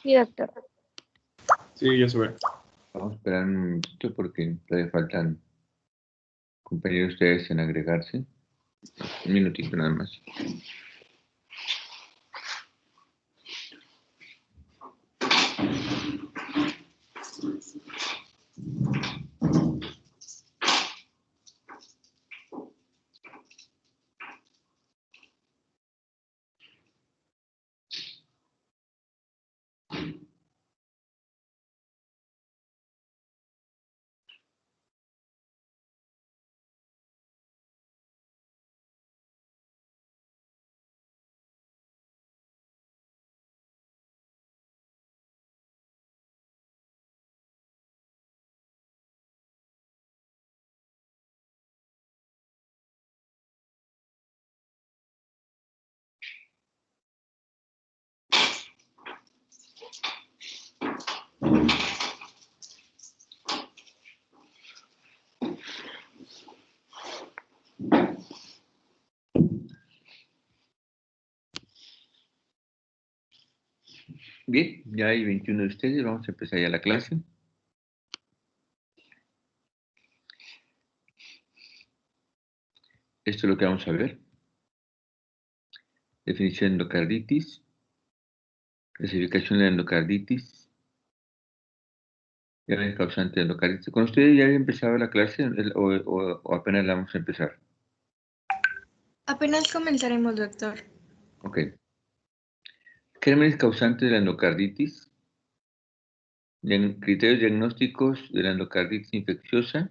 Sí, doctor. Sí, ya se ve. Vamos a esperar un momentito porque todavía faltan compañeros ustedes en agregarse. Un minutito nada más. Bien, ya hay 21 de ustedes, vamos a empezar ya la clase. Esto es lo que vamos a ver. Definición de endocarditis, clasificación de endocarditis, ya ven causante de endocarditis. ¿Con ustedes ya había empezado la clase o apenas la vamos a empezar? Apenas comenzaremos, doctor. Ok. Gérmenes causantes de la endocarditis. Criterios diagnósticos de la endocarditis infecciosa.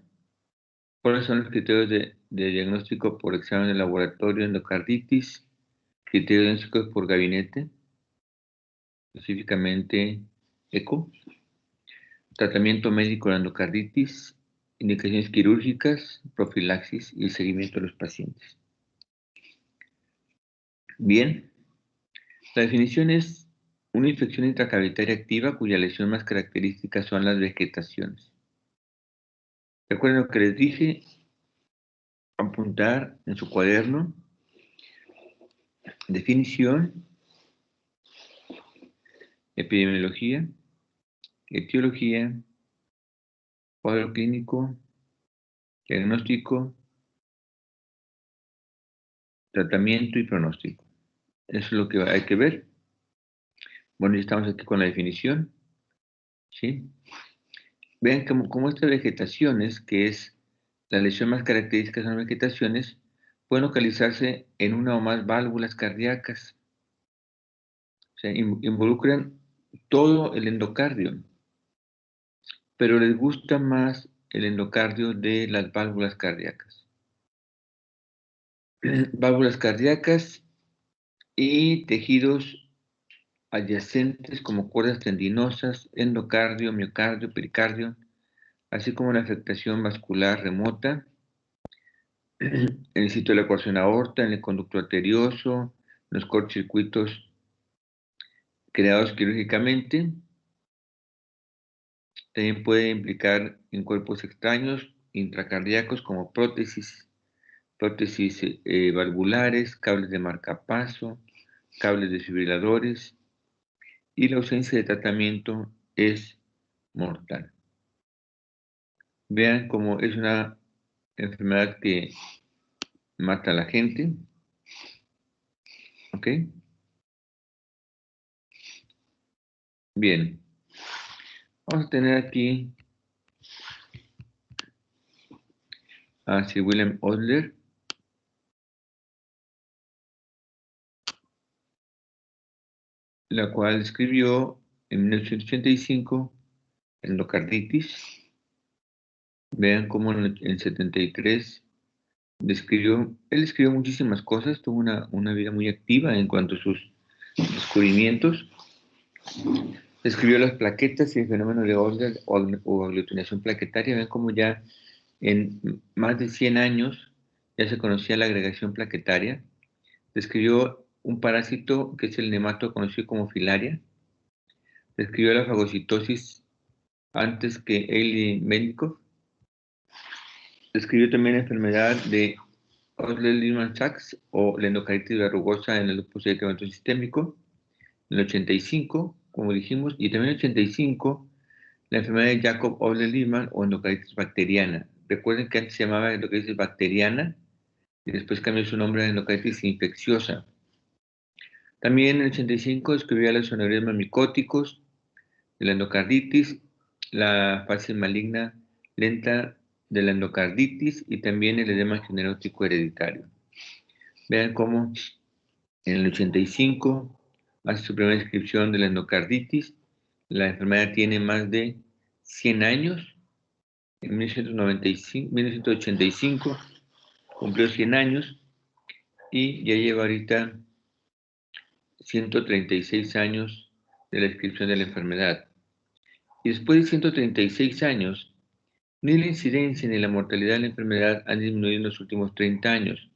¿Cuáles son los criterios de diagnóstico por examen de laboratorio de endocarditis? Criterios diagnósticos por gabinete, específicamente ECO. Tratamiento médico de la endocarditis, indicaciones quirúrgicas, profilaxis y el seguimiento de los pacientes. Bien, la definición es una infección intracavitaria activa cuya lesión más característica son las vegetaciones. Recuerden lo que les dije, apuntar en su cuaderno, definición, epidemiología, etiología, cuadro clínico, diagnóstico, tratamiento y pronóstico. Eso es lo que hay que ver. Bueno, ya estamos aquí con la definición. ¿Sí? Vean cómo estas vegetaciones, que es la lesión más característica de las vegetaciones, pueden localizarse en una o más válvulas cardíacas. O sea, involucran todo el endocardio, pero les gusta más el endocardio de las válvulas cardíacas. Válvulas cardíacas y tejidos adyacentes como cuerdas tendinosas, endocardio, miocardio, pericardio, así como la afectación vascular remota en el sitio de la ecuación aorta, en el conducto arterioso, los cortocircuitos creados quirúrgicamente. También puede implicar en cuerpos extraños intracardíacos como prótesis valvulares, cables de marcapaso, cables desfibriladores, y la ausencia de tratamiento es mortal. Vean cómo es una enfermedad que mata a la gente. ¿Ok? Bien. Vamos a tener aquí a Sir William Osler, la cual escribió en 1985 endocarditis. Vean cómo en el 73 él escribió muchísimas cosas, tuvo una vida muy activa en cuanto a sus descubrimientos. Escribió las plaquetas y el fenómeno de Osler o aglutinación plaquetaria. Ven cómo ya en más de 100 años ya se conocía la agregación plaquetaria. Describió un parásito que es el nemato conocido como filaria. Describió la fagocitosis antes que Elie Melnikov. Describió también la enfermedad de Osler-Lehmann-Sachs o la endocarditis verrugosa en el lupus eritematoso sistémico en el 85, como dijimos, y también en el 85, la enfermedad de Jacob-Odle-Liman o endocarditis bacteriana. Recuerden que antes se llamaba endocarditis bacteriana y después cambió su nombre a endocarditis infecciosa. También en el 85 descubrió los aneurismas micóticos, de la endocarditis, la fase maligna lenta de la endocarditis y también el edema generótico hereditario. Vean cómo en el 85 hace su primera descripción de la endocarditis. La enfermedad tiene más de 100 años. En 1985 cumplió 100 años y ya lleva ahorita 136 años de la descripción de la enfermedad. Y después de 136 años, ni la incidencia ni la mortalidad de la enfermedad han disminuido en los últimos 30 años.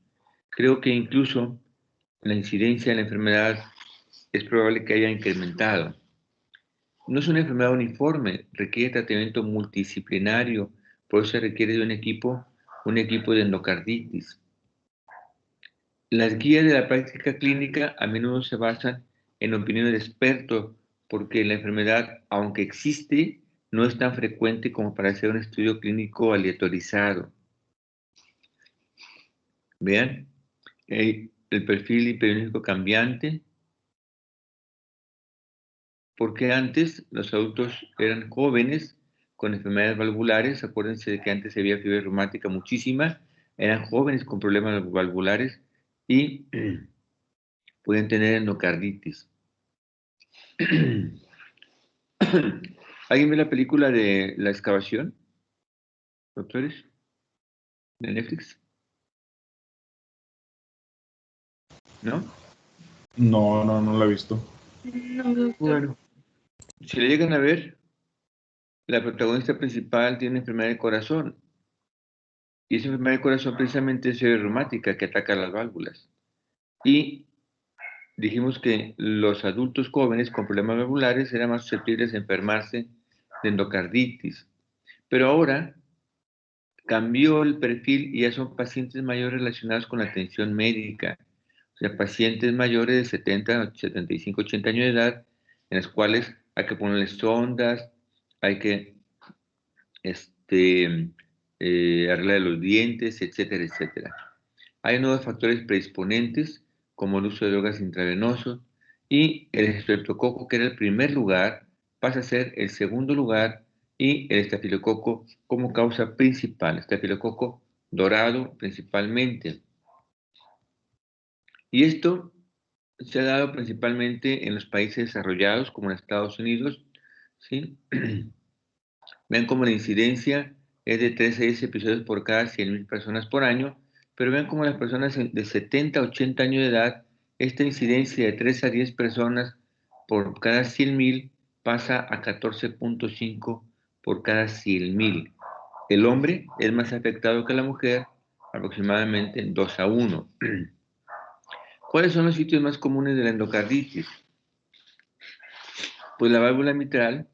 Creo que incluso la incidencia de la enfermedad es probable que haya incrementado. No es una enfermedad uniforme, requiere tratamiento multidisciplinario, por eso se requiere de un equipo de endocarditis. Las guías de la práctica clínica a menudo se basan en opiniones de expertos, porque la enfermedad, aunque existe, no es tan frecuente como para hacer un estudio clínico aleatorizado. Vean, el perfil epidemiológico cambiante, porque antes los adultos eran jóvenes con enfermedades valvulares. Acuérdense de que antes había fiebre reumática muchísima, eran jóvenes con problemas valvulares y pueden tener endocarditis. ¿Alguien ve la película de La Excavación, doctores? ¿De Netflix? ¿No? No la he visto. No, doctor. Bueno, si le llegan a ver, la protagonista principal tiene enfermedad de corazón. Y esa enfermedad de corazón precisamente es fiebre reumática que ataca las válvulas. Y dijimos que los adultos jóvenes con problemas valvulares eran más susceptibles de enfermarse de endocarditis. Pero ahora cambió el perfil y ya son pacientes mayores relacionados con la atención médica. O sea, pacientes mayores de 70, 75, 80 años de edad, en los cuales hay que ponerles sondas, hay que arreglar los dientes, etcétera, etcétera. Hay nuevos factores predisponentes, como el uso de drogas intravenosos, y el estreptococo, que era el primer lugar, pasa a ser el segundo lugar, y el estafilococo como causa principal, estafilococo dorado principalmente. Y esto se ha dado principalmente en los países desarrollados, como en Estados Unidos, ¿sí? Vean cómo la incidencia es de 3 a 10 episodios por cada 100.000 personas por año, pero vean cómo las personas de 70 a 80 años de edad, esta incidencia de 3 a 10 personas por cada 100.000 pasa a 14.5 por cada 100.000. El hombre es más afectado que la mujer, aproximadamente 2 a 1. ¿Cuáles son los sitios más comunes de la endocarditis? Pues la válvula mitral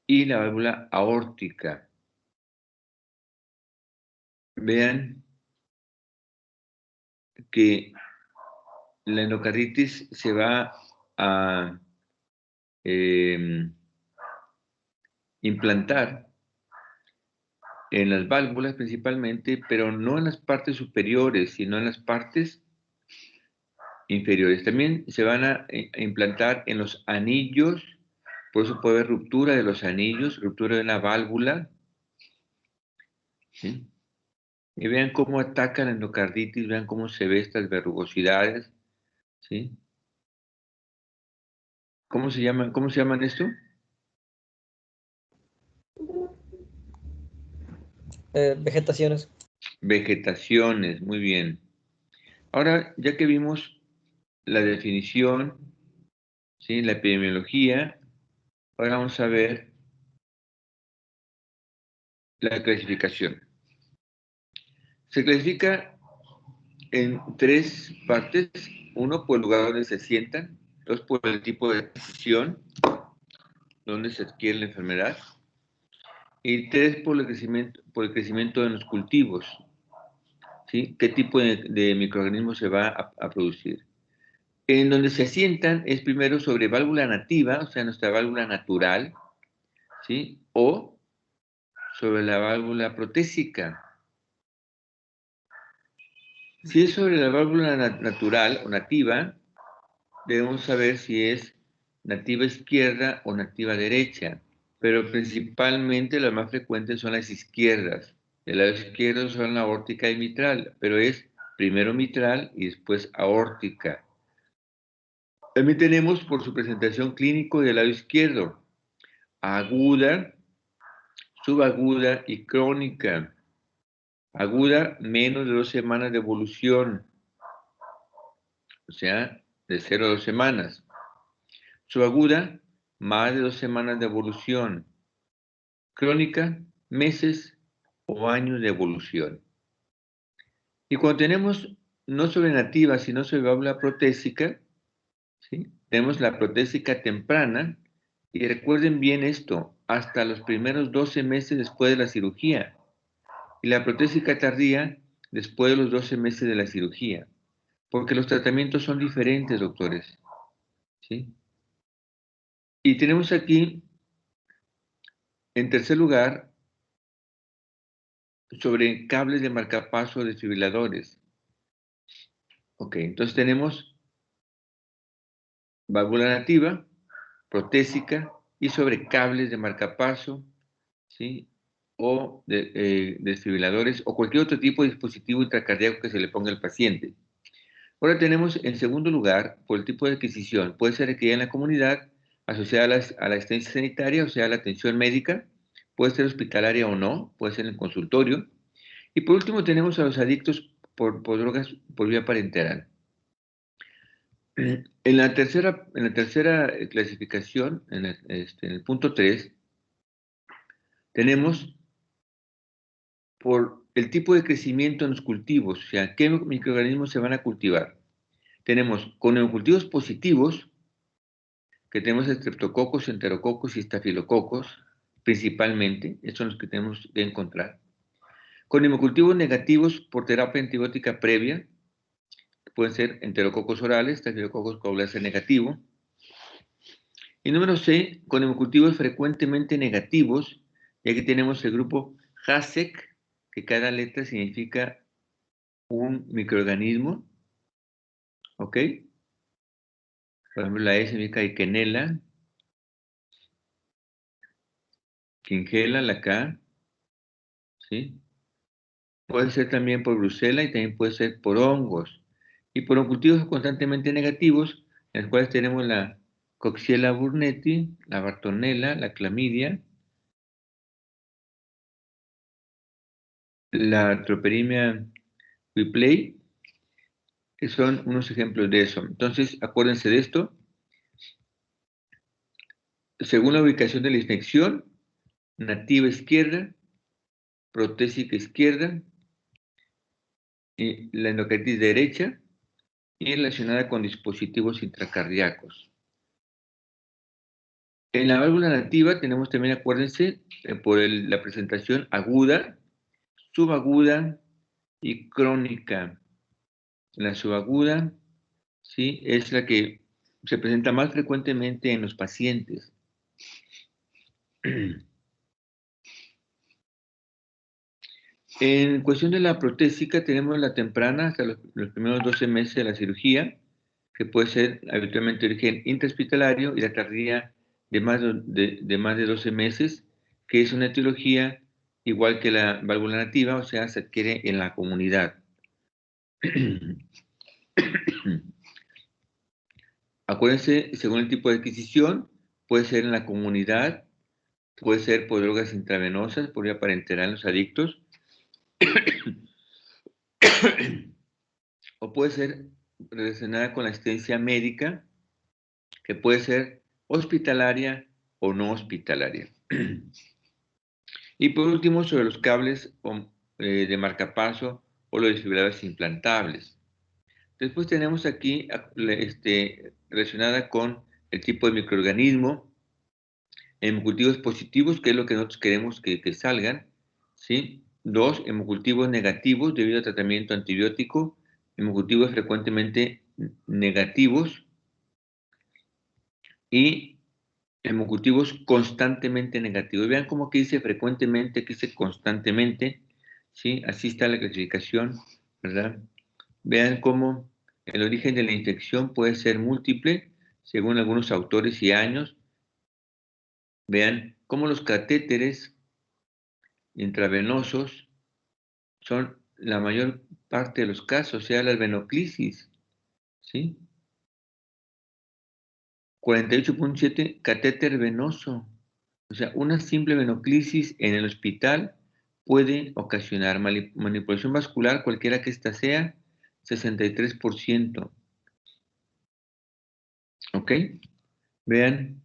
y la válvula aórtica. Vean que la endocarditis se va a implantar en las válvulas principalmente, pero no en las partes superiores, sino en las partes inferiores. También se van a implantar en los anillos, por eso puede haber ruptura de los anillos, ruptura de una válvula. ¿Sí? Y vean cómo ataca la endocarditis, vean cómo se ve estas verrugosidades. ¿Sí? ¿Cómo se llaman esto? Vegetaciones. Vegetaciones, muy bien. Ahora, ya que vimos la definición, ¿sí? La epidemiología, ahora vamos a ver la clasificación. Se clasifica en 3 partes. 1, por el lugar donde se sientan. 2, por el tipo de decisión, donde se adquiere la enfermedad. Y 3, por el crecimiento de los cultivos. ¿Sí? ¿Qué tipo de microorganismo se va a producir? En donde se asientan es primero sobre válvula nativa, o sea, nuestra válvula natural, ¿sí? O sobre la válvula protésica. Si es sobre la válvula natural o nativa, debemos saber si es nativa izquierda o nativa derecha, pero principalmente las más frecuentes son las izquierdas. El lado izquierdo son la aórtica y mitral, pero es primero mitral y después aórtica. También tenemos por su presentación clínico del lado izquierdo, aguda, subaguda y crónica. Aguda, menos de 2 semanas de evolución, o sea, de 0 a 2 semanas. Subaguda, más de 2 semanas de evolución. Crónica, meses o años de evolución. Y cuando tenemos no sobre nativa, sino sobre válvula protésica, ¿sí? Tenemos la protésica temprana, y recuerden bien esto, hasta los primeros 12 meses después de la cirugía, y la protésica tardía después de los 12 meses de la cirugía, porque los tratamientos son diferentes, doctores, ¿sí? Y tenemos aquí, en tercer lugar, sobre cables de marcapaso desfibriladores. Ok, entonces tenemos válvula nativa, protésica y sobre cables de marcapaso, ¿sí? O de desfibriladores o cualquier otro tipo de dispositivo intracardíaco que se le ponga al paciente. Ahora tenemos en segundo lugar, por el tipo de adquisición, puede ser adquirida en la comunidad, asociada a la asistencia sanitaria, o sea, a la atención médica, puede ser hospitalaria o no, puede ser en el consultorio. Y por último tenemos a los adictos por drogas por vía parenteral. En la tercera clasificación, en el punto 3, tenemos por el tipo de crecimiento en los cultivos, o sea, qué microorganismos se van a cultivar. Tenemos con neocultivos positivos, que tenemos estreptococos, enterococos y estafilococos, principalmente, estos son los que tenemos que encontrar. Con hemocultivos negativos por terapia antibiótica previa, pueden ser enterococos orales, estafilococos coagulase negativo. Y número C, con hemocultivos frecuentemente negativos, y aquí tenemos el grupo HASEC, que cada letra significa un microorganismo, ¿ok? Por ejemplo, la S significa Ikenella, Quingela, la K, ¿sí? Puede ser también por Brucela y también puede ser por hongos. Y por cultivos constantemente negativos, en los cuales tenemos la Coxiella burnetii, la Bartonella, la Clamidia, la Troperimia whipplei, que son unos ejemplos de eso. Entonces, acuérdense de esto. Según la ubicación de la infección, nativa izquierda, protésica izquierda, y la endocarditis derecha, y relacionada con dispositivos intracardíacos. En la válvula nativa tenemos también, acuérdense, por la presentación aguda, subaguda y crónica. La subaguda, ¿sí?, es la que se presenta más frecuentemente en los pacientes. En cuestión de la protésica, tenemos la temprana hasta los primeros 12 meses de la cirugía, que puede ser habitualmente de origen intrahospitalario, y la tardía de más de 12 meses, que es una etiología igual que la válvula nativa, o sea, se adquiere en la comunidad. Acuérdense, según el tipo de adquisición, puede ser en la comunidad, puede ser por drogas intravenosas, por vía parenteral en los adictos, o puede ser relacionada con la asistencia médica, que puede ser hospitalaria o no hospitalaria. Y por último, sobre los cables de marcapaso o los desfibriladores implantables. Después tenemos aquí relacionada con el tipo de microorganismo, hemocultivos positivos, que es lo que nosotros queremos que salgan, ¿sí? 2, hemocultivos negativos debido a tratamiento antibiótico, hemocultivos frecuentemente negativos y hemocultivos constantemente negativos. Vean cómo aquí dice frecuentemente, aquí dice constantemente, ¿sí? Así está la clasificación, ¿verdad? Vean cómo el origen de la infección puede ser múltiple, según algunos autores y años. Vean cómo los catéteres intravenosos son la mayor parte de los casos, o sea, las venoclisis, ¿sí? 48.7, catéter venoso. O sea, una simple venoclisis en el hospital puede ocasionar manipulación vascular, cualquiera que ésta sea, 63%. ¿Ok? Vean.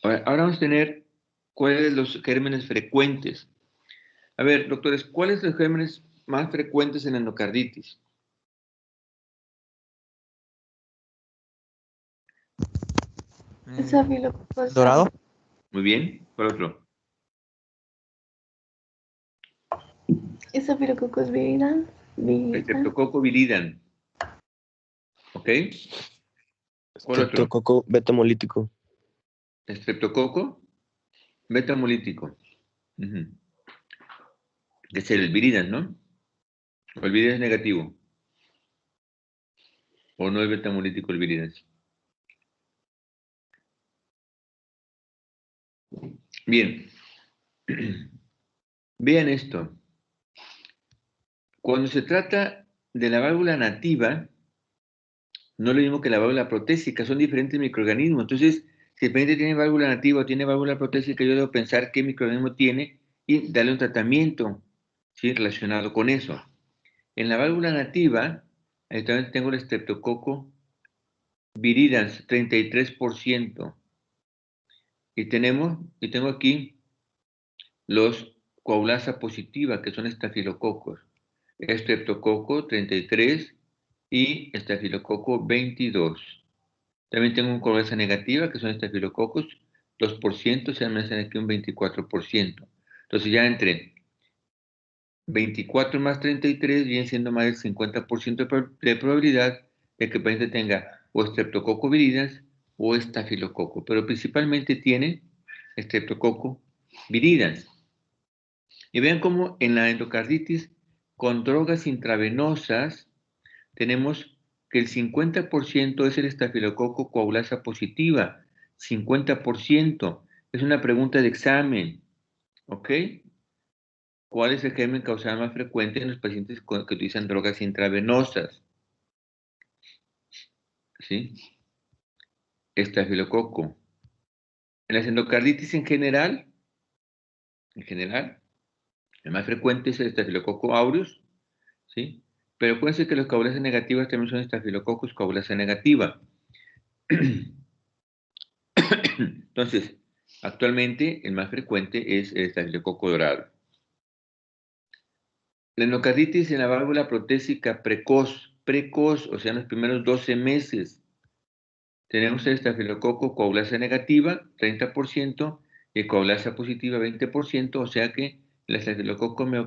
Ahora vamos a tener cuáles son los gérmenes frecuentes. A ver, doctores, ¿cuáles son los gérmenes más frecuentes en endocarditis? Estafilococcus ¿Dorado? Muy bien. ¿Cuál otro? Estafilococcus viridans. Streptococo viridans. ¿Ok? ¿Cuál otro? Streptococo betamolítico. Streptococo betamolítico. Ujú. Es el viridans, ¿no? O el viridans negativo. O no es betamolítico el viridans. Bien. Vean esto. Cuando se trata de la válvula nativa, no es lo mismo que la válvula protésica, son diferentes microorganismos. Entonces, si el paciente tiene válvula nativa o tiene válvula protésica, yo debo pensar qué microorganismo tiene y darle un tratamiento, ¿sí?, relacionado con eso. En la válvula nativa, también tengo el Streptococo viridans, 33%. Y tengo aquí los coagulasa positiva, que son estafilococos. Streptococo 33 y estafilococo 22. También tengo un coagulasa negativa, que son estafilococos, 2%, se me hacen aquí un 24%. Entonces ya entre 24 más 33 viene siendo más del 50% de probabilidad de que el paciente tenga o Streptococo viridans o estafilococo, pero principalmente tiene Streptococo viridans. Y vean cómo en la endocarditis con drogas intravenosas tenemos que el 50% es el estafilococo coagulasa positiva. 50%. Es una pregunta de examen. ¿Ok? ¿Cuál es el germen causal más frecuente en los pacientes que utilizan drogas intravenosas? ¿Sí? Estafilococo. En las endocarditis en general, el más frecuente es el estafilococo aureus, ¿sí? Pero puede ser que los coagulasas negativas también son estafilococos coagulasa negativa. Entonces, actualmente el más frecuente es el estafilococo dorado. La endocarditis en la válvula protésica precoz, o sea, en los primeros 12 meses, tenemos el estafilococo coagulasa negativa, 30%, y coagulasa positiva, 20%, o sea que el estafilococo me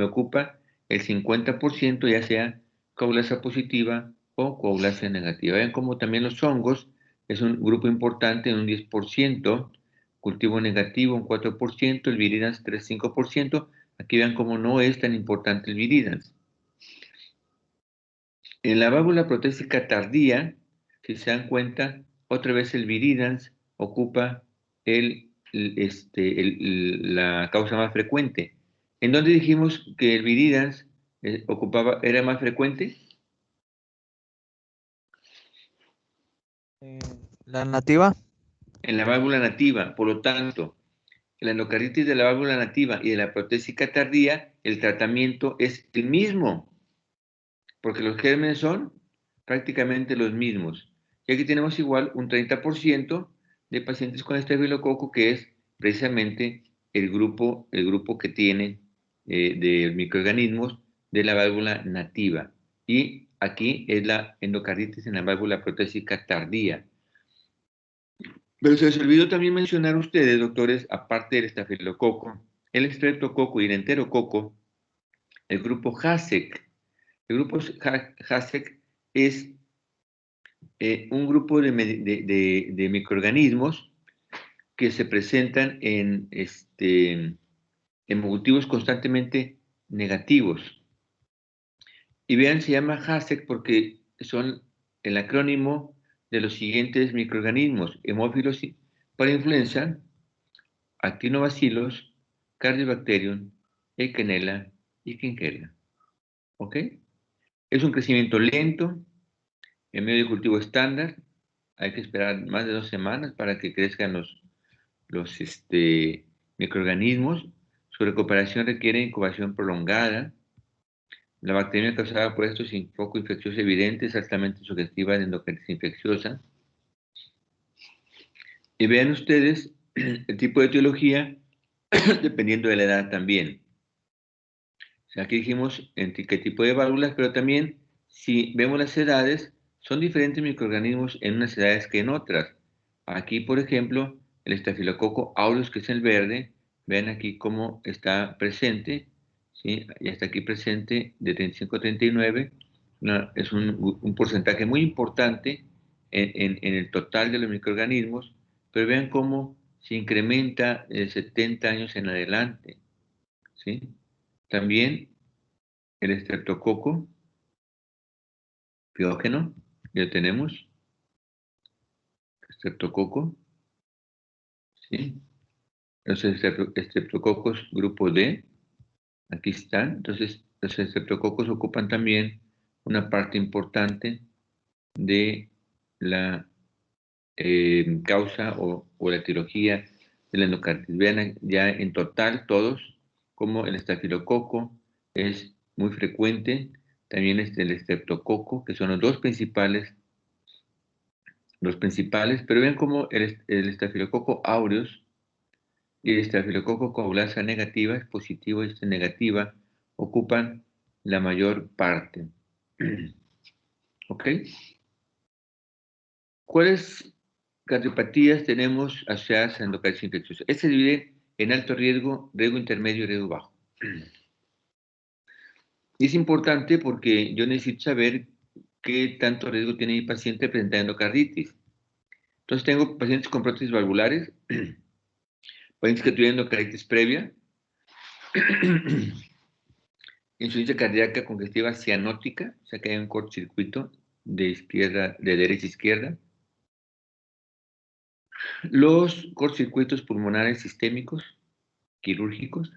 ocupa el 50%, ya sea coagulasa positiva o coagulasa negativa. Vean como también los hongos es un grupo importante, en un 10%, cultivo negativo un 4%, el viridans 3,5%. Aquí vean cómo no es tan importante el viridans. En la válvula protésica tardía, si se dan cuenta, otra vez el viridans ocupa la causa más frecuente. ¿En dónde dijimos que el viridans era más frecuente? La nativa. En la válvula nativa. Por lo tanto, en la endocarditis de la válvula nativa y de la protésica tardía, el tratamiento es el mismo, porque los gérmenes son prácticamente los mismos. Y aquí tenemos igual un 30% de pacientes con estafilococo, que es precisamente el grupo que tiene de microorganismos de la válvula nativa. Y aquí es la endocarditis en la válvula protésica tardía. Pero se les olvidó también mencionar a ustedes, doctores, aparte del estafilococo, el estreptococo y el enterococo, el grupo HASEC. El grupo HASEC es un grupo de microorganismos que se presentan en motivos constantemente negativos. Y vean, se llama HASEC porque son el acrónimo de los siguientes microorganismos: hemófilos para influenza, actinobacillus, Cardiobacterium, Eikenella y Quinquela. ¿Ok? Es un crecimiento lento, en medio de cultivo estándar. Hay que esperar más de 2 semanas para que crezcan los microorganismos. Su recuperación requiere incubación prolongada. La bacteria causada por esto sin foco infeccioso evidente es altamente sugestiva de endocarditis infecciosa. Y vean ustedes el tipo de etiología dependiendo de la edad también. O sea, aquí dijimos en qué tipo de válvulas, pero también si vemos las edades, son diferentes microorganismos en unas edades que en otras. Aquí, por ejemplo, el estafilococo aureus, que es el verde, vean aquí cómo está presente, ¿sí? Ya está aquí presente de 35 a 39, es un porcentaje muy importante en el total de los microorganismos, pero vean cómo se incrementa de 70 años en adelante, ¿sí? También el estreptococo piógeno, ya tenemos, estreptococo, ¿sí? Los estreptococos grupo D, aquí están. Entonces, los estreptococos ocupan también una parte importante de la causa o la etiología de la endocarditis. Vean ya en total todos como el estafilococo es muy frecuente, también el estreptococo, que son los principales, pero vean cómo el estafilococo aureus y el estafilococo coagulasa negativa, es positivo y es negativa, ocupan la mayor parte. ¿Ok? ¿Cuáles cardiopatías tenemos asociadas a endocarditis infecciosa? Este se divide en alto riesgo, riesgo intermedio y riesgo bajo. Y es importante porque yo necesito saber qué tanto riesgo tiene mi paciente presentando endocarditis. Entonces tengo pacientes con prótesis valvulares, pacientes que tuvieron endocarditis previa, insuficiencia cardíaca congestiva cianótica, o sea que hay un cortocircuito de derecha a izquierda. Los cortocircuitos pulmonares sistémicos, quirúrgicos.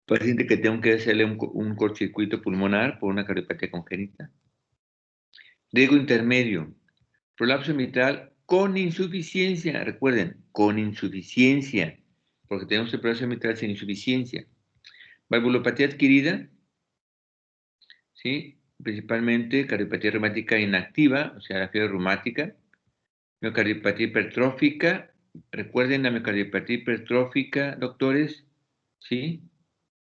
Paciente que tengo que hacerle un cortocircuito pulmonar por una cardiopatía congénita. Riesgo intermedio, prolapso mitral con insuficiencia. Recuerden, con insuficiencia, porque tenemos el prolapso mitral sin insuficiencia. Valvulopatía adquirida, ¿sí? Principalmente cardiopatía reumática inactiva, o sea, la fiebre reumática. Miocardiopatía hipertrófica. Recuerden la miocardiopatía hipertrófica, doctores, ¿sí?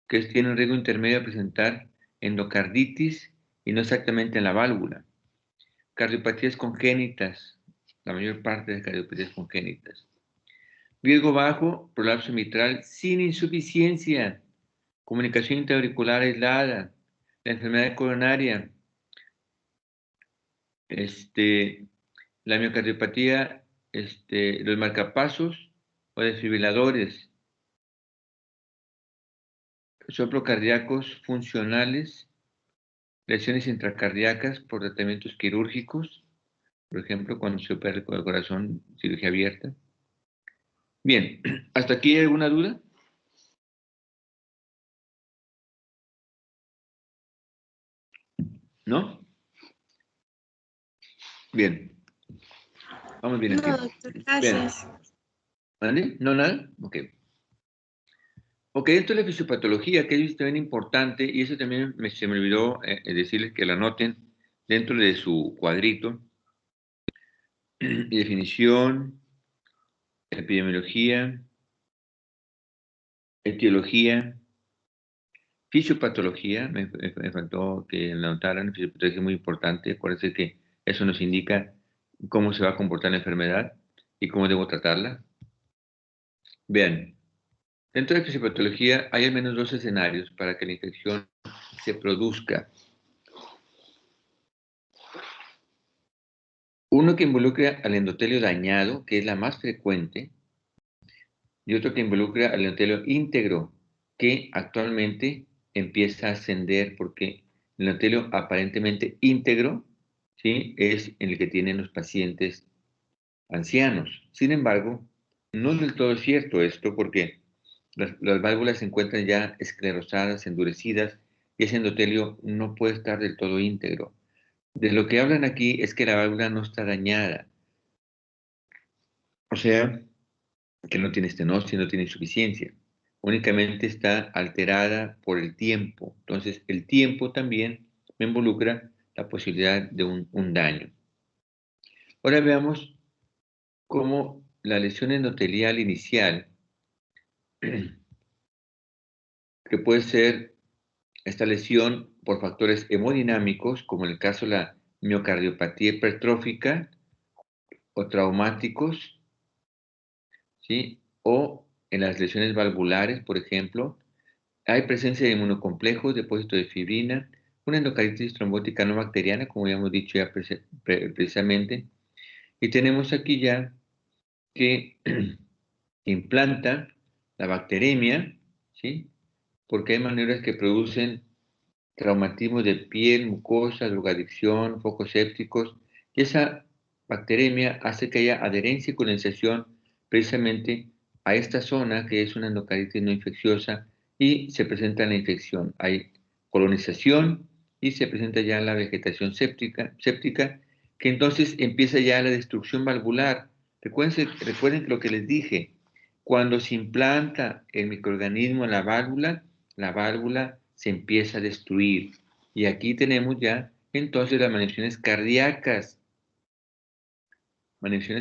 Que tiene un riesgo intermedio de presentar endocarditis y no exactamente en la válvula. Cardiopatías congénitas, la mayor parte de cardiopatías congénitas. Riesgo bajo, prolapso mitral sin insuficiencia, comunicación intraauricular aislada, la enfermedad coronaria, la miocardiopatía, los marcapasos o desfibriladores, soplo cardíacos funcionales, lesiones intracardíacas por tratamientos quirúrgicos, por ejemplo, cuando se opera el corazón, cirugía abierta. Bien, ¿hasta aquí hay alguna duda? ¿No? Bien. Vamos bien aquí. No, doctor, gracias. ¿Vale? ¿No nada? Ok. Ok, esto es la fisiopatología, que es también importante, y eso también se me olvidó decirles que la anoten dentro de su cuadrito. Definición, epidemiología, etiología, fisiopatología, me faltó que la anotaran. Fisiopatología es muy importante. Acuérdense que eso nos indica cómo se va a comportar la enfermedad y cómo debo tratarla. Vean, dentro de la fisiopatología hay al menos 2 escenarios para que la infección se produzca. Uno que involucra al endotelio dañado, que es la más frecuente, y otro que involucra al endotelio íntegro, que actualmente empieza a ascender porque el endotelio aparentemente íntegro, ¿sí?, es el que tienen los pacientes ancianos. Sin embargo, no es del todo cierto esto porque las válvulas se encuentran ya esclerosadas, endurecidas, y ese endotelio no puede estar del todo íntegro. De lo que hablan aquí es que la válvula no está dañada, o sea, que no tiene estenosis, no tiene insuficiencia, únicamente está alterada por el tiempo. Entonces, el tiempo también me involucra la posibilidad de un daño. Ahora veamos cómo la lesión endotelial inicial, que puede ser esta lesión por factores hemodinámicos, como en el caso de la miocardiopatía hipertrófica o traumáticos, ¿sí?, o en las lesiones valvulares, por ejemplo, hay presencia de inmunocomplejos, depósito de fibrina, una endocarditis trombótica no bacteriana, como ya hemos dicho ya precisamente, y tenemos aquí ya que implanta la bacteremia, ¿sí?, porque hay maneras que producen traumatismo de piel, mucosa, drogadicción, focos sépticos, y esa bacteremia hace que haya adherencia y colonización precisamente a esta zona que es una endocarditis no infecciosa y se presenta la infección. Hay colonización y se presenta ya la vegetación séptica que entonces empieza ya la destrucción valvular. Recuerden lo que les dije, cuando se implanta el microorganismo en la válvula se empieza a destruir. Y aquí tenemos ya entonces las manifestaciones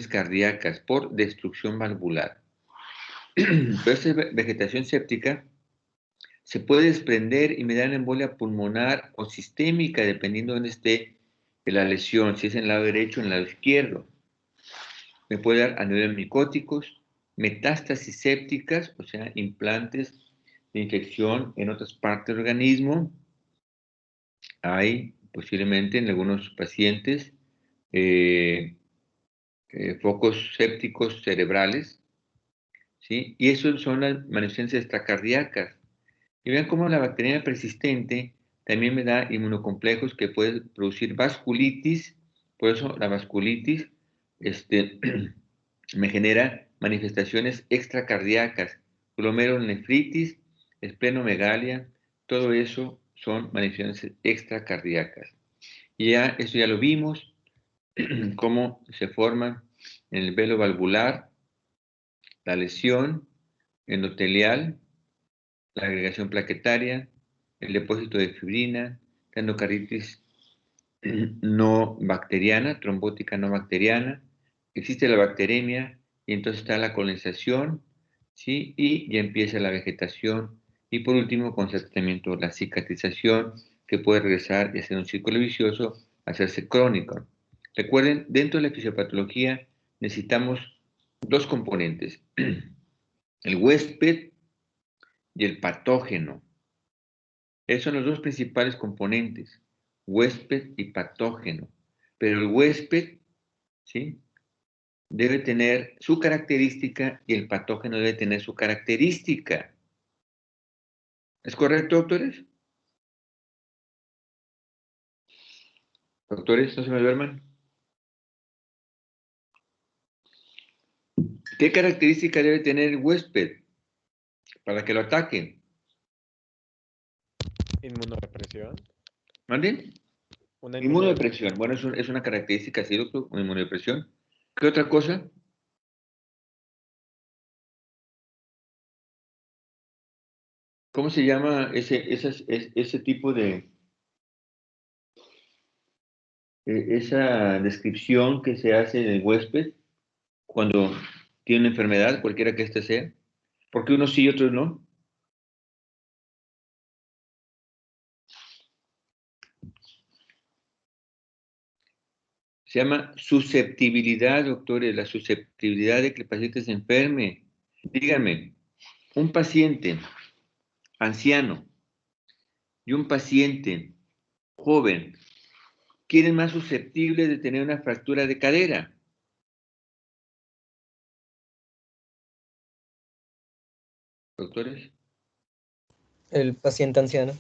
cardíacas por destrucción valvular. Pero esta vegetación séptica se puede desprender y me da una embolia pulmonar o sistémica, dependiendo de dónde esté la lesión, si es en el lado derecho o en el lado izquierdo. Me puede dar aneurios micóticos, metástasis sépticas, o sea, implantes de infección en otras partes del organismo. Hay posiblemente en algunos pacientes focos sépticos cerebrales, ¿sí? Y eso son las manifestaciones extracardíacas. Y vean cómo la bacteria persistente también me da inmunocomplejos que pueden producir vasculitis. Por eso la vasculitis me genera manifestaciones extracardíacas, glomerulonefritis, esplenomegalia, todo eso son manifestaciones extracardíacas. Y ya, eso ya lo vimos, cómo se forma en el velo valvular, la lesión endotelial, la agregación plaquetaria, el depósito de fibrina, la endocarditis no bacteriana, trombótica no bacteriana, existe la bacteremia y entonces está la colonización, ¿sí?, y ya empieza la vegetación y por último con tratamiento la cicatrización que puede regresar y hacer un círculo vicioso, hacerse crónico. Recuerden, dentro de la fisiopatología necesitamos dos componentes, el huésped y el patógeno. Esos son los dos principales componentes, huésped y patógeno. Pero el huésped, ¿sí?, debe tener su característica y el patógeno debe tener su característica. ¿Es correcto, doctores? Doctores, no se me duerman. ¿Qué característica debe tener el huésped para que lo ataquen? Inmunodepresión. ¿Manden? Una Inmunodepresión. Bueno, es una característica, sí, doctor, una inmunodepresión. ¿Qué otra cosa? ¿Cómo se llama ese tipo de... esa descripción que se hace del huésped cuando tiene una enfermedad, cualquiera que ésta sea? ¿Por qué unos sí y otros no? Se llama susceptibilidad, doctores, la susceptibilidad de que el paciente se enferme. Díganme, un paciente anciano y un paciente joven, ¿quién es más susceptible de tener una fractura de cadera? Doctores. El paciente anciano.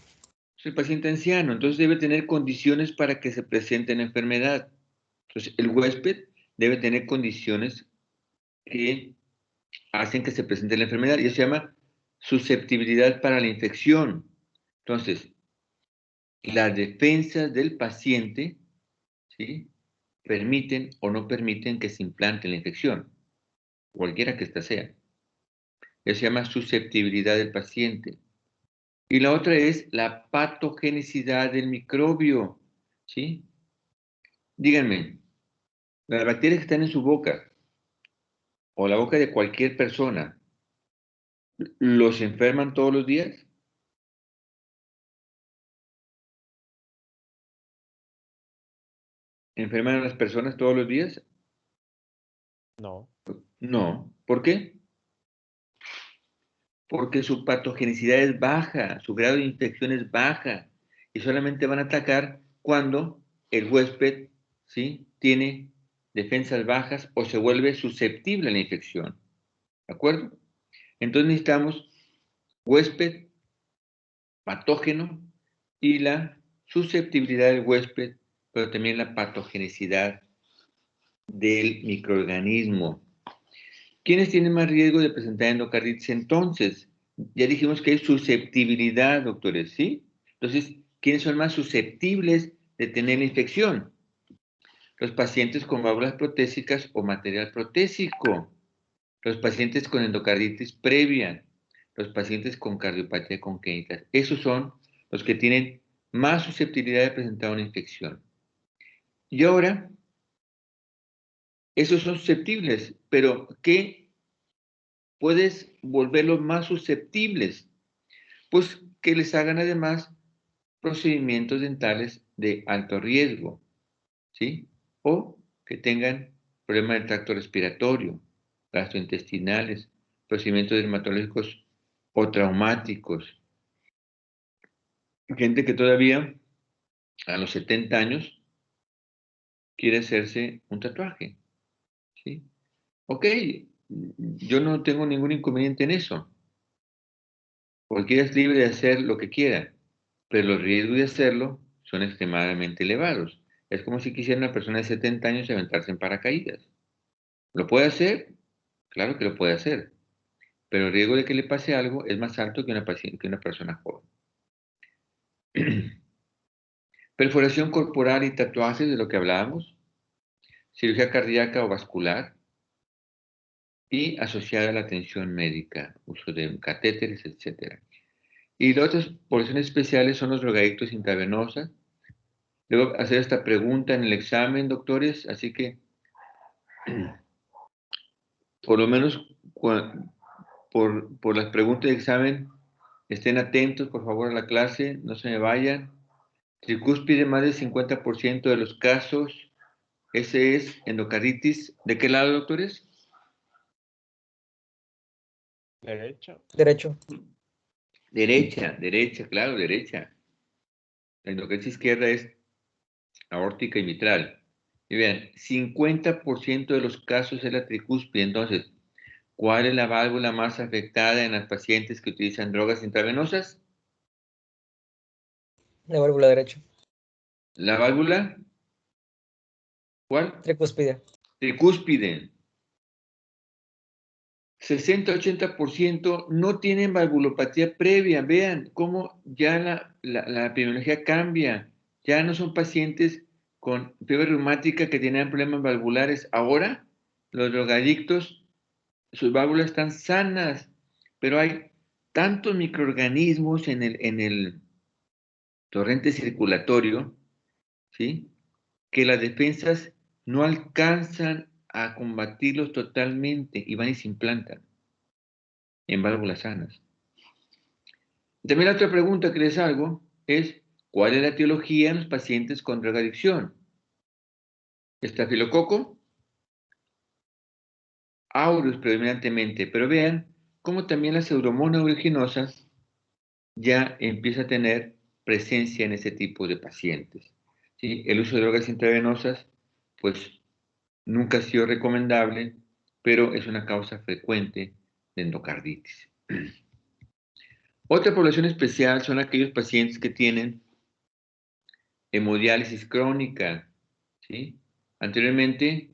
Es el paciente anciano, entonces debe tener condiciones para que se presente la enfermedad. Entonces, el huésped debe tener condiciones que hacen que se presente la enfermedad y eso se llama susceptibilidad para la infección. Entonces, las defensas del paciente, ¿sí?, permiten o no permiten que se implante la infección, cualquiera que ésta sea. Eso se llama susceptibilidad del paciente. Y la otra es la patogenicidad del microbio, ¿sí? Díganme, las bacterias que están en su boca o la boca de cualquier persona, ¿los enferman todos los días? ¿Enferman a las personas todos los días? No. No. ¿Por qué? Porque su patogenicidad es baja, su grado de infección es baja y solamente van a atacar cuando el huésped, ¿sí?, tiene defensas bajas o se vuelve susceptible a la infección. ¿De acuerdo? Entonces necesitamos huésped, patógeno y la susceptibilidad del huésped, pero también la patogenicidad del microorganismo. ¿Quiénes tienen más riesgo de presentar endocarditis entonces? Ya dijimos que hay susceptibilidad, doctores, ¿sí? Entonces, ¿quiénes son más susceptibles de tener la infección? Los pacientes con válvulas protésicas o material protésico, los pacientes con endocarditis previa, los pacientes con cardiopatía congénita. Esos son los que tienen más susceptibilidad de presentar una infección. Y ahora, esos son susceptibles, pero ¿qué puedes volverlos más susceptibles? Pues que les hagan además procedimientos dentales de alto riesgo, ¿sí? O que tengan problemas del tracto respiratorio, gastrointestinales, procedimientos dermatológicos o traumáticos. Gente que todavía a los 70 años quiere hacerse un tatuaje, ¿sí? Ok, yo no tengo ningún inconveniente en eso. Cualquiera es libre de hacer lo que quiera, pero los riesgos de hacerlo son extremadamente elevados. Es como si quisiera una persona de 70 años aventarse en paracaídas. ¿Lo puede hacer? Claro que lo puede hacer, pero el riesgo de que le pase algo es más alto que una persona joven. Perforación corporal y tatuajes, de lo que hablábamos, cirugía cardíaca o vascular y asociada a la atención médica, uso de catéteres, etc. Y las otras poblaciones especiales son los drogadictos intravenosos. Debo hacer esta pregunta en el examen, doctores, así que por lo menos por las preguntas de examen, estén atentos, por favor, a la clase, no se me vayan. Tricúspide, más del 50% de los casos, ese es endocarditis. ¿De qué lado, doctores? Derecho. Derecho. Derecha, claro, derecha. La endocarditis izquierda es aórtica y mitral. Y vean, 50% de los casos es la tricúspide. Entonces, ¿cuál es la válvula más afectada en las pacientes que utilizan drogas intravenosas? La válvula derecha. La válvula, ¿cuál? Tricúspide. Tricúspide. 60-80% no tienen valvulopatía previa. Vean cómo ya la epidemiología cambia. Ya no son pacientes con fiebre reumática que tenían problemas valvulares. Ahora, los drogadictos, sus válvulas están sanas, pero hay tantos microorganismos en el torrente circulatorio, ¿sí?, que las defensas no alcanzan a combatirlos totalmente y van y se implantan en válvulas sanas. También la otra pregunta que les hago es, ¿cuál es la etiología en los pacientes con drogadicción? Estafilococo, aureus predominantemente, pero vean cómo también la pseudomonas aeruginosa ya empieza a tener presencia en ese tipo de pacientes. ¿sí? El uso de drogas intravenosas, pues nunca ha sido recomendable, pero es una causa frecuente de endocarditis. Otra población especial son aquellos pacientes que tienen hemodiálisis crónica, ¿sí? Anteriormente,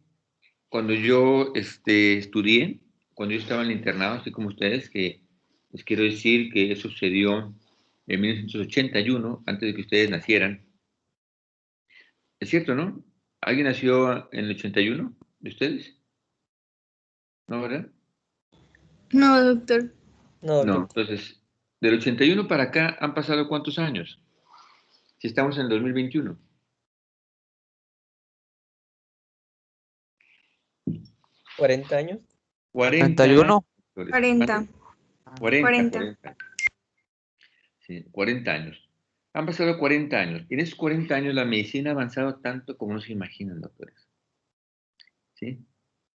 cuando yo estudié, cuando yo estaba en el internado, así como ustedes, que les quiero decir que eso sucedió en 1981, antes de que ustedes nacieran. Es cierto, ¿no? ¿Alguien nació en el 81 de ustedes? ¿No, verdad? No, doctor. No, No, doctor. entonces, del 81 para acá han pasado ¿cuántos años? Si estamos en el 2021. 40 años. 40 años. 31. 40. 40. Sí, 40 años. Han pasado 40 años. En esos 40 años la medicina ha avanzado tanto como no se imaginan, doctores. ¿Sí?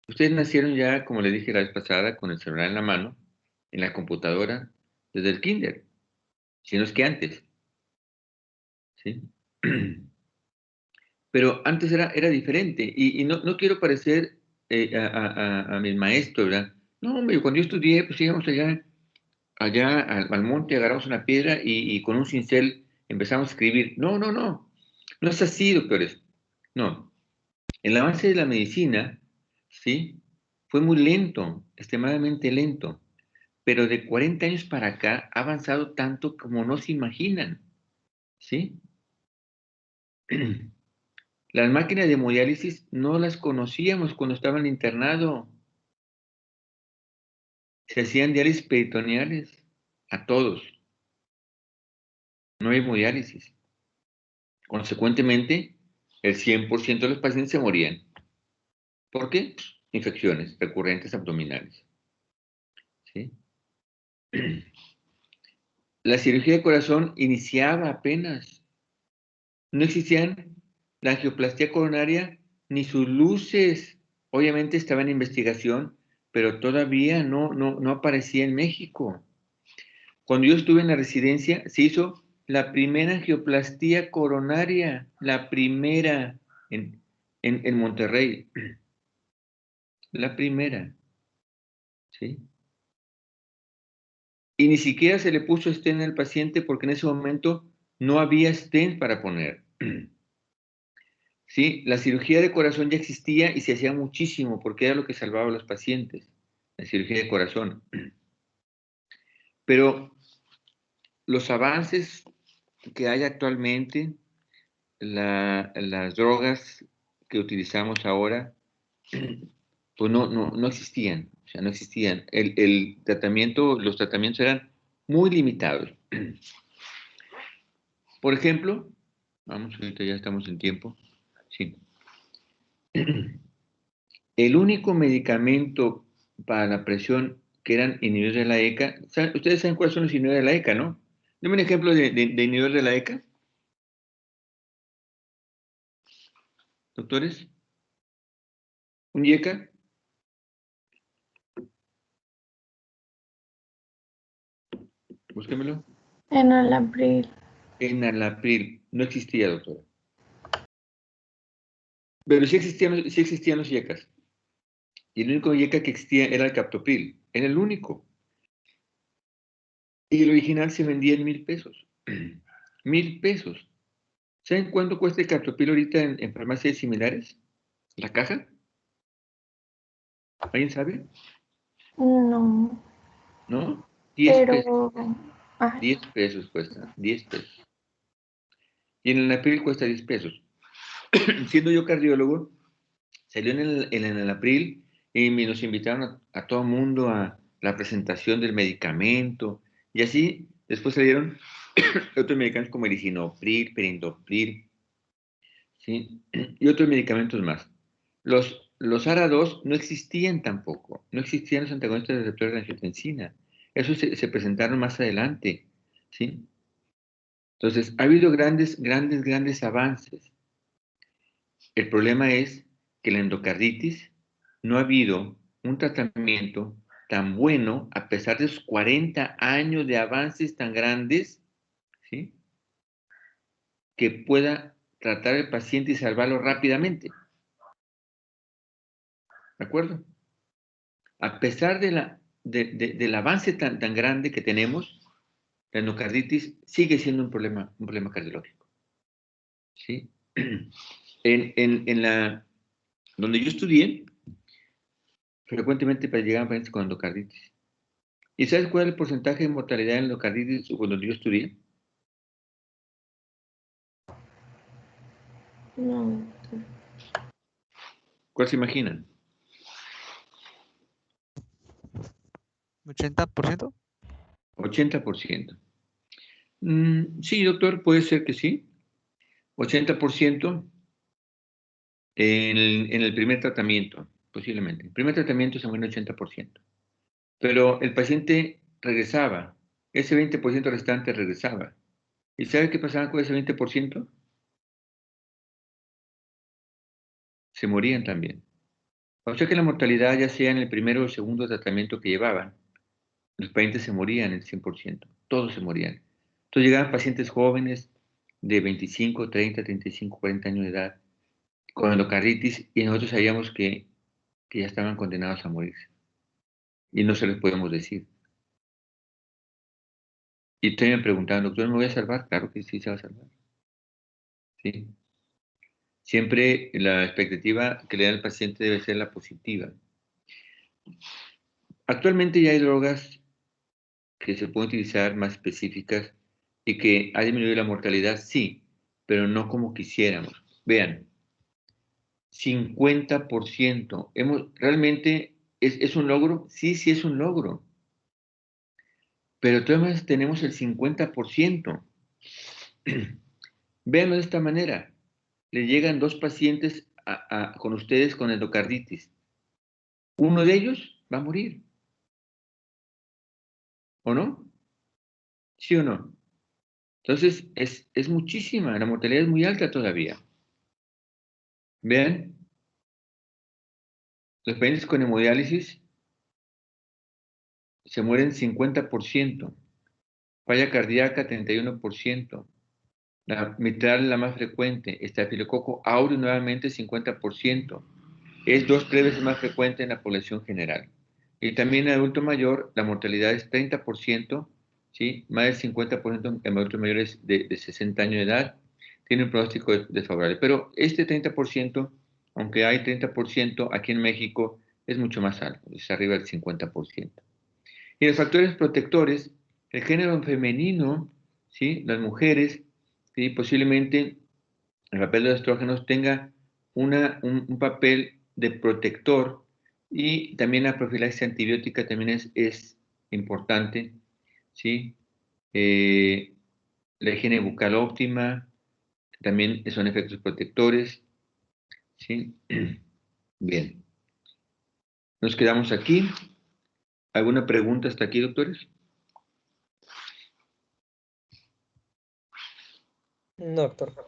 Ustedes nacieron ya, como les dije la vez pasada, con el celular en la mano, en la computadora, desde el kinder, si no es que antes. ¿Sí? Pero antes era diferente. Y no quiero parecer a mis maestros, ¿verdad? No, hombre, cuando yo estudié, pues íbamos allá al monte, agarramos una piedra y con un cincel empezamos a escribir. No, no, no. No es así, doctores. No. El avance de la medicina, ¿sí? Fue muy lento, extremadamente lento. Pero de 40 años para acá ha avanzado tanto como no se imaginan, ¿sí? Las máquinas de hemodiálisis no las conocíamos cuando estaban internado. Se hacían diálisis peritoneales a todos. No hay hemodiálisis. Consecuentemente, el 100% de los pacientes se morían. ¿Por qué? Infecciones recurrentes abdominales. ¿Sí? La cirugía de corazón iniciaba apenas. No existían la angioplastía coronaria ni sus luces. Obviamente estaba en investigación, pero todavía no aparecía en México. Cuando yo estuve en la residencia, se hizo la primera angioplastía coronaria, la primera en Monterrey. La primera, ¿sí? Y ni siquiera se le puso stent al paciente porque en ese momento no había stent para poner. ¿Sí? La cirugía de corazón ya existía y se hacía muchísimo porque era lo que salvaba a los pacientes, la cirugía de corazón. Pero los avances que hay actualmente, las drogas que utilizamos ahora, pues no existían, o sea, no existían. El tratamiento, los tratamientos eran muy limitados. Por ejemplo, vamos, ahorita ya estamos en tiempo. Sí. El único medicamento para la presión que eran inhibidores de la ECA, ustedes saben cuáles son los inhibidores de la ECA, ¿no? Deme un ejemplo de inhibidor de la ECA. Doctores. ¿Un IECA? Búsquemelo. Enalapril. Enalapril. No existía, doctora. Pero sí existían los IECAs. Y el único IECA que existía era el captopril. Era el único. Y el original se vendía en 1,000 pesos. 1,000 pesos. ¿Saben cuánto cuesta el captopril ahorita en farmacias similares? ¿La caja? ¿Alguien sabe? No, ¿No? 10 pesos. pero... Ay, 10 pesos cuesta. 10 pesos. Y en el Enalapril cuesta 10 pesos. Siendo yo cardiólogo, salió en el Enalapril y nos invitaron a todo el mundo a la presentación del medicamento. Y así, después salieron otros medicamentos como el lisinopril, perindopril, ¿sí? Y otros medicamentos más. Los ARA2 no existían tampoco. No existían los antagonistas de receptores de angiotensina. Esos se presentaron más adelante, ¿sí? Entonces, ha habido grandes avances. El problema es que la endocarditis no ha habido un tratamiento tan bueno a pesar de esos 40 años de avances tan grandes, ¿sí? Que pueda tratar al paciente y salvarlo rápidamente. ¿De acuerdo? A pesar del avance tan grande que tenemos, la endocarditis sigue siendo un problema cardiológico. ¿Sí? Donde yo estudié, frecuentemente llegaban pacientes con endocarditis. ¿Y sabes cuál es el porcentaje de mortalidad en endocarditis donde yo estudié? No. ¿Cuál se imaginan? ¿80%? 80%. Sí, doctor, puede ser que sí. 80% en el primer tratamiento, posiblemente. El primer tratamiento se muere 80%. Pero el paciente regresaba. Ese 20% restante regresaba. ¿Y sabe qué pasaba con ese 20%? Se morían también. O sea que la mortalidad, ya sea en el primero o el segundo tratamiento que llevaban, los pacientes se morían el 100%. Todos se morían. Entonces llegaban pacientes jóvenes de 25, 30, 35, 40 años de edad con endocarditis y nosotros sabíamos que ya estaban condenados a morirse. Y no se les podemos decir. Y ustedes me preguntaban, doctor, ¿me voy a salvar? Claro que sí se va a salvar. ¿Sí? Siempre la expectativa que le da al paciente debe ser la positiva. Actualmente ya hay drogas que se pueden utilizar más específicas y que ha disminuido la mortalidad, sí, pero no como quisiéramos. Vean, 50%. ¿Realmente es un logro? Sí, sí es un logro. Pero todavía tenemos el 50%. Véanlo de esta manera. Le llegan 2 pacientes con ustedes con endocarditis. Uno de ellos va a morir. ¿O no? ¿Sí o no? Entonces, es muchísima. La mortalidad es muy alta todavía. Vean, los pacientes con hemodiálisis se mueren 50%. Falla cardíaca, 31%. La mitral es la más frecuente. Estafilococo aureus nuevamente 50%. Es 2-3 veces más frecuente en la población general. Y también en adulto mayor, la mortalidad es 30%, ¿sí? Más del 50% en adultos mayores de 60 años de edad. Tiene un pronóstico desfavorable. Pero este 30%, aunque hay 30%, aquí en México es mucho más alto, es arriba del 50%. Y los factores protectores, el género femenino, ¿sí? Las mujeres, ¿sí? Posiblemente el papel de los estrógenos tenga un papel de protector y también la profilaxis antibiótica también es importante, ¿sí? La higiene bucal óptima también son efectos protectores, ¿sí? Bien. Nos quedamos aquí. ¿Alguna pregunta hasta aquí, doctores? No, doctor.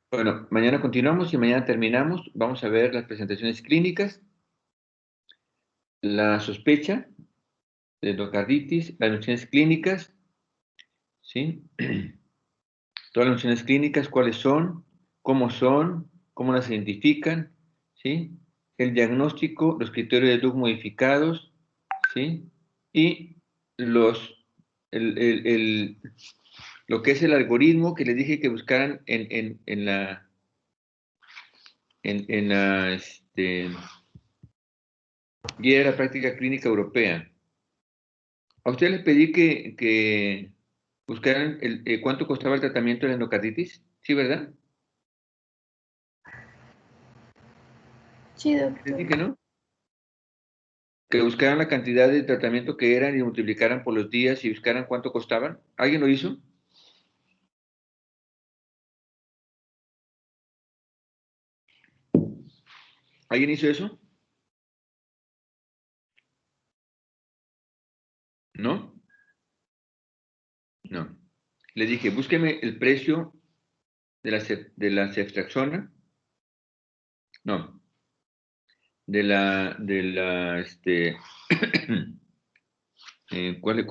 Bueno, mañana continuamos y mañana terminamos. Vamos a ver las presentaciones clínicas, la sospecha de endocarditis, las nociones clínicas, ¿sí? Todas las nociones clínicas, cuáles son, cómo las identifican, ¿sí? El diagnóstico, los criterios de Duke modificados, ¿sí? Y lo que es el algoritmo que les dije que buscaran en la guía de la práctica clínica europea. A ustedes les pedí que buscaran cuánto costaba el tratamiento de la endocarditis, ¿sí, verdad? Sí, Les doctor. dije, ¿no? Que buscaran la cantidad de tratamiento que eran y multiplicaran por los días y buscaran cuánto costaban. ¿Alguien lo hizo? ¿Alguien hizo eso? ¿No? No. Les dije, búsqueme el precio de la ceftriaxona. No. ¿Cuál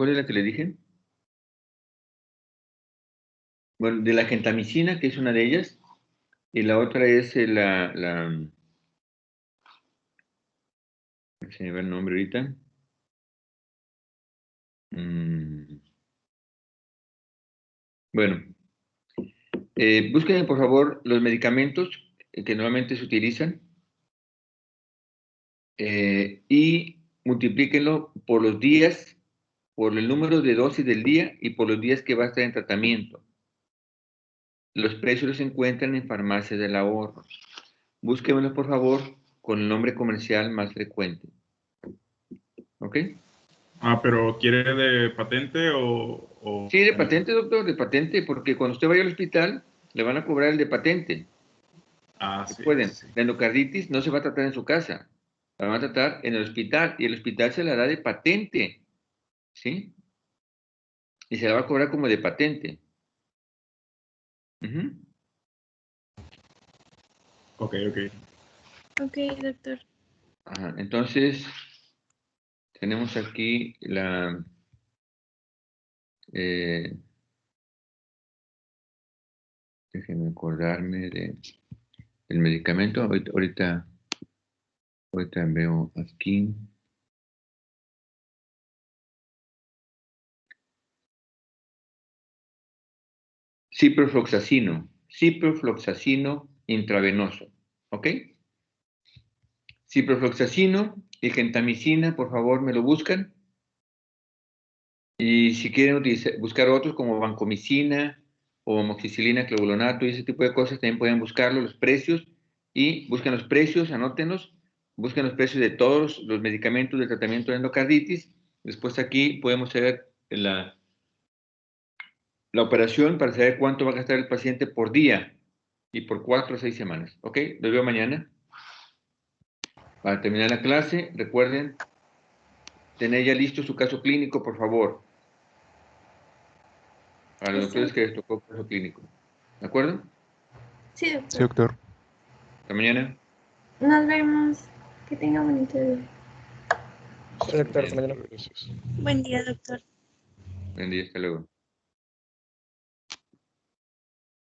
es la que le dije? Bueno, de la gentamicina, que es una de ellas, Y la otra es se me va el nombre ahorita. Bueno, busquen por favor los medicamentos que normalmente se utilizan y multiplíquenlo por los días, por el número de dosis del día y por los días que va a estar en tratamiento. Los precios se encuentran en farmacias del ahorro. Búsquenlos por favor con el nombre comercial más frecuente. ¿Ok? Ah, pero ¿quiere de patente o...? Sí, de patente, doctor, de patente, porque cuando usted vaya al hospital, le van a cobrar el de patente. Ah, sí, Recuerden, sí. la endocarditis no se va a tratar en su casa, la van a tratar en el hospital, y el hospital se la da de patente, ¿sí? Y se la va a cobrar como de patente. Ujú. Ok, ok. Ok, doctor. Ajá, entonces, tenemos aquí la... déjenme acordarme del medicamento. Ahorita veo aquí. Ciprofloxacino intravenoso, ¿ok? Ciprofloxacino y gentamicina, por favor, me lo buscan. Y si quieren buscar otros como vancomicina o amoxicilina, clavulanato y ese tipo de cosas, también pueden buscarlo, los precios, y busquen los precios, anótenlos, busquen los precios de todos los medicamentos de tratamiento de endocarditis. Después aquí podemos hacer la operación para saber cuánto va a gastar el paciente por día y por 4 o 6 semanas. ¿Ok? Los veo mañana. Para terminar la clase, recuerden tener ya listo su caso clínico, por favor. Para los doctores que les tocó caso clínico. ¿De acuerdo? Sí, Sí, doctor. doctor. Hasta mañana. Nos vemos. Que tenga bonito día. Sí, doctor, hasta mañana. Gracias. Buen día, doctor. Buen día, hasta luego.